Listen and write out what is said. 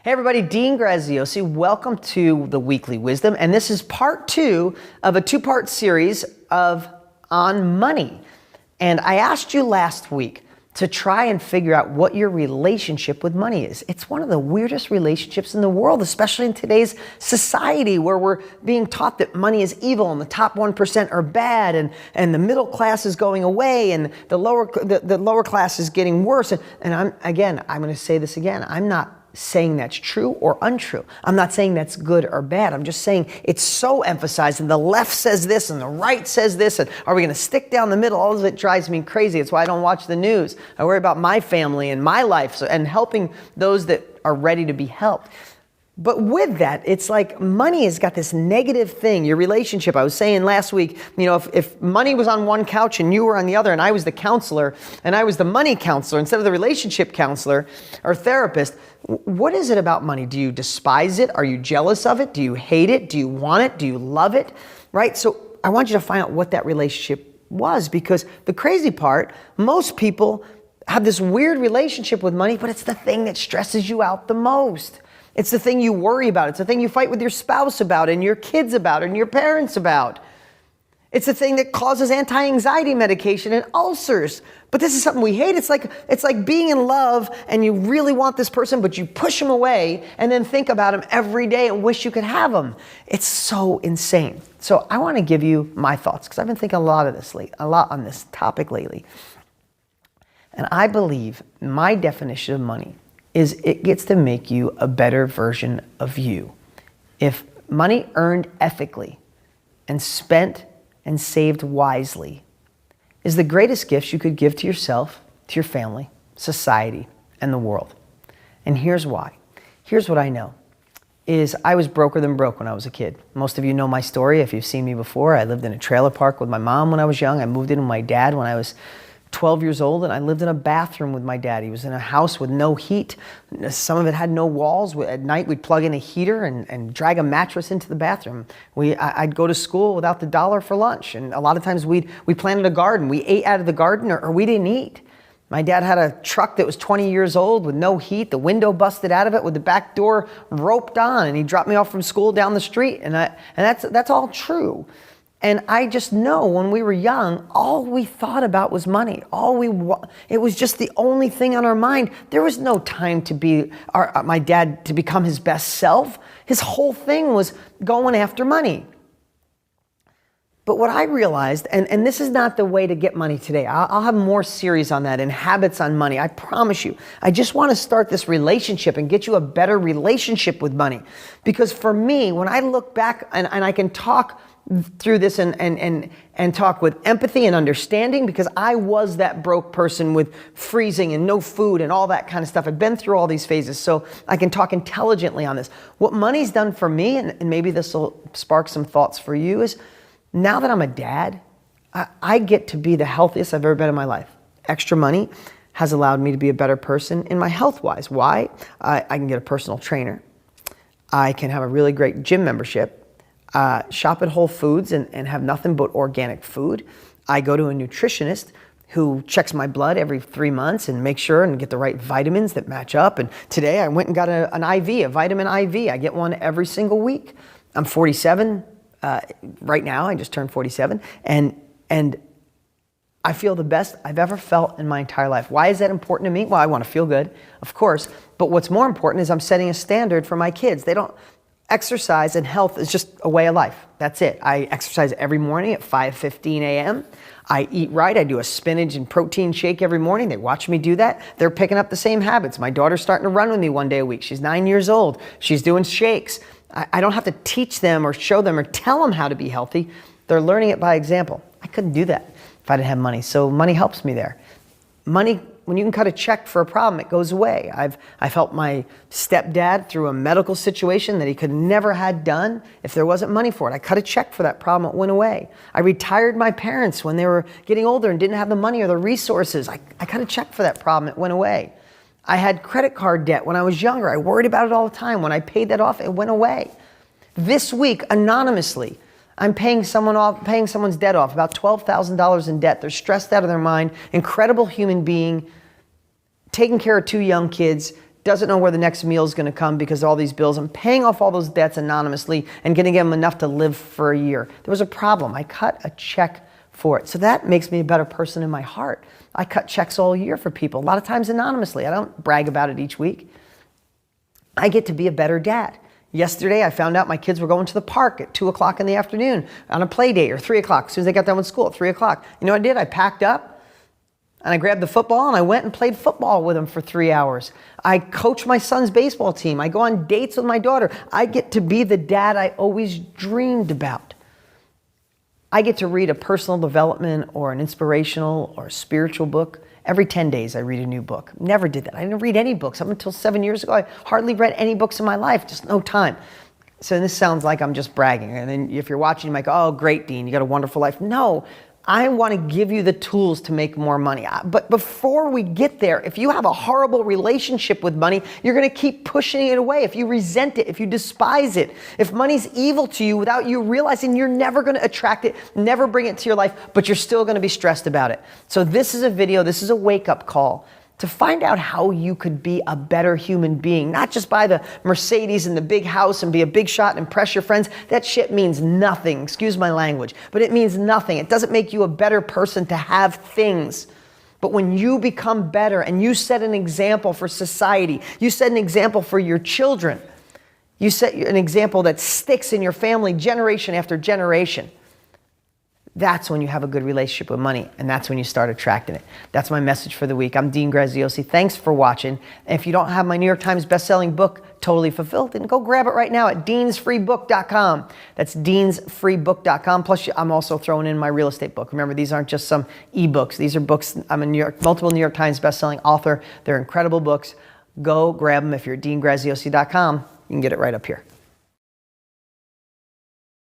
Hey everybody, Dean Graziosi. Welcome to the Weekly Wisdom, and this is part 2 of a 2-part series on money. And I asked you last week to try and figure out what your relationship with money is. It's one of the weirdest relationships in the world, especially in today's society where we're being taught that money is evil and the top 1% are bad and the middle class is going away and the lower class is getting worse. And I'm going to say this again. I'm not saying that's true or untrue. I'm not saying that's good or bad. I'm just saying it's so emphasized and the left says this and the right says this, and are we going to stick down the middle? All of it drives me crazy. It's why I don't watch the news. I worry about my family and my life and helping those that are ready to be helped. But with that, it's like money has got this negative thing, your relationship. I was saying last week, if money was on one couch and you were on the other and I was the counselor and I was the money counselor instead of the relationship counselor or therapist, what is it about money? Do you despise it? Are you jealous of it? Do you hate it? Do you want it? Do you love it? Right? So I want you to find out what that relationship was, because the crazy part, most people have this weird relationship with money, but it's the thing that stresses you out the most. It's the thing you worry about. It's the thing you fight with your spouse about and your kids about and your parents about. It's the thing that causes anti-anxiety medication and ulcers. But this is something we hate. It's like being in love and you really want this person, but you push them away and then think about them every day and wish you could have them. It's so insane. So I want to give you my thoughts because I've been thinking a lot on this topic lately. And I believe my definition of money is it gets to make you a better version of you. If money earned ethically and spent and saved wisely is the greatest gifts you could give to yourself, to your family, society, and the world. And here's why. Here's what I know is I was broker than broke when I was a kid. Most of you know my story if you've seen me before. I lived in a trailer park with my mom when I was young. I moved in with my dad when I was 12 years old, and I lived in a bathroom with my dad. He was in a house with no heat. Some of it had no walls. At night, we'd plug in a heater and drag a mattress into the bathroom. I'd go to school without the dollar for lunch, and a lot of times we planted a garden. We ate out of the garden, or we didn't eat. My dad had a truck that was 20 years old with no heat. The window busted out of it with the back door roped on, and he dropped me off from school down the street, and that's all true. And I just know when we were young, all we thought about was money. It was just the only thing on our mind. There was no time to be my dad to become his best self. His whole thing was going after money. But what I realized, and this is not the way to get money today. I'll have more series on that and habits on money. I promise you. I just want to start this relationship and get you a better relationship with money. Because for me, when I look back and I can talk through this and talk with empathy and understanding, because I was that broke person with freezing and no food and all that kind of stuff. I've been through all these phases, so I can talk intelligently on this. What money's done for me, and maybe this will spark some thoughts for you, is now that I'm a dad, I get to be the healthiest I've ever been in my life. Extra money has allowed me to be a better person in my health-wise. Why? I can get a personal trainer. I can have a really great gym membership. Shop at Whole Foods and have nothing but organic food. I go to a nutritionist who checks my blood every 3 months and makes sure and get the right vitamins that match up. And today I went and got an IV, a vitamin IV. I get one every single week. I'm 47 right now. I just turned 47. And I feel the best I've ever felt in my entire life. Why is that important to me? Well, I want to feel good, of course. But what's more important is I'm setting a standard for my kids. Exercise and health is just a way of life. That's it. I exercise every morning at 5:15 a.m. I eat right. I do a spinach and protein shake every morning. They watch me do that. They're picking up the same habits. My daughter's starting to run with me one day a week. She's 9 years old. She's doing shakes. I don't have to teach them or show them or tell them how to be healthy. They're learning it by example. I couldn't do that if I didn't have money. So money helps me there. Money, when you can cut a check for a problem, it goes away. I've helped my stepdad through a medical situation that he could never had done if there wasn't money for it. I cut a check for that problem, it went away. I retired my parents when they were getting older and didn't have the money or the resources. I cut a check for that problem, it went away. I had credit card debt when I was younger. I worried about it all the time. When I paid that off, it went away. This week, anonymously, I'm paying someone's debt off, about $12,000 in debt. They're stressed out of their mind, incredible human being, taking care of 2 young kids, doesn't know where the next meal is going to come because of all these bills. I'm paying off all those debts anonymously and going to give them enough to live for a year. There was a problem. I cut a check for it. So that makes me a better person in my heart. I cut checks all year for people, a lot of times anonymously. I don't brag about it each week. I get to be a better dad. Yesterday, I found out my kids were going to the park at 2 o'clock in the afternoon on a play date, or 3 o'clock, as soon as they got done with school at 3 o'clock. You know what I did? I packed up and I grabbed the football and I went and played football with them for 3 hours. I coach my son's baseball team. I go on dates with my daughter. I get to be the dad I always dreamed about. I get to read a personal development or an inspirational or spiritual book. Every 10 days I read a new book. Never did that. I didn't read any books. Up until 7 years ago, I hardly read any books in my life, just no time. So this sounds like I'm just bragging. And then if you're watching, you might go, oh, great, Dean, you got a wonderful life. No, I want to give you the tools to make more money. But before we get there, if you have a horrible relationship with money, you're going to keep pushing it away. If you resent it, if you despise it, if money's evil to you without you realizing, you're never going to attract it, never bring it to your life, but you're still going to be stressed about it. So this is a video, this is a wake-up call to find out how you could be a better human being, not just buy the Mercedes and the big house and be a big shot and impress your friends. That shit means nothing, excuse my language, but it means nothing. It doesn't make you a better person to have things. But when you become better and you set an example for society, you set an example for your children, you set an example that sticks in your family generation after generation, that's when you have a good relationship with money, and that's when you start attracting it. That's my message for the week. I'm Dean Graziosi. Thanks for watching. And if you don't have my New York Times bestselling book, Totally Fulfilled, then go grab it right now at deansfreebook.com. That's deansfreebook.com. Plus, I'm also throwing in my real estate book. Remember, these aren't just some ebooks. These are books. I'm a multiple New York Times bestselling author. They're incredible books. Go grab them. If you're at deangraziosi.com, you can get it right up here.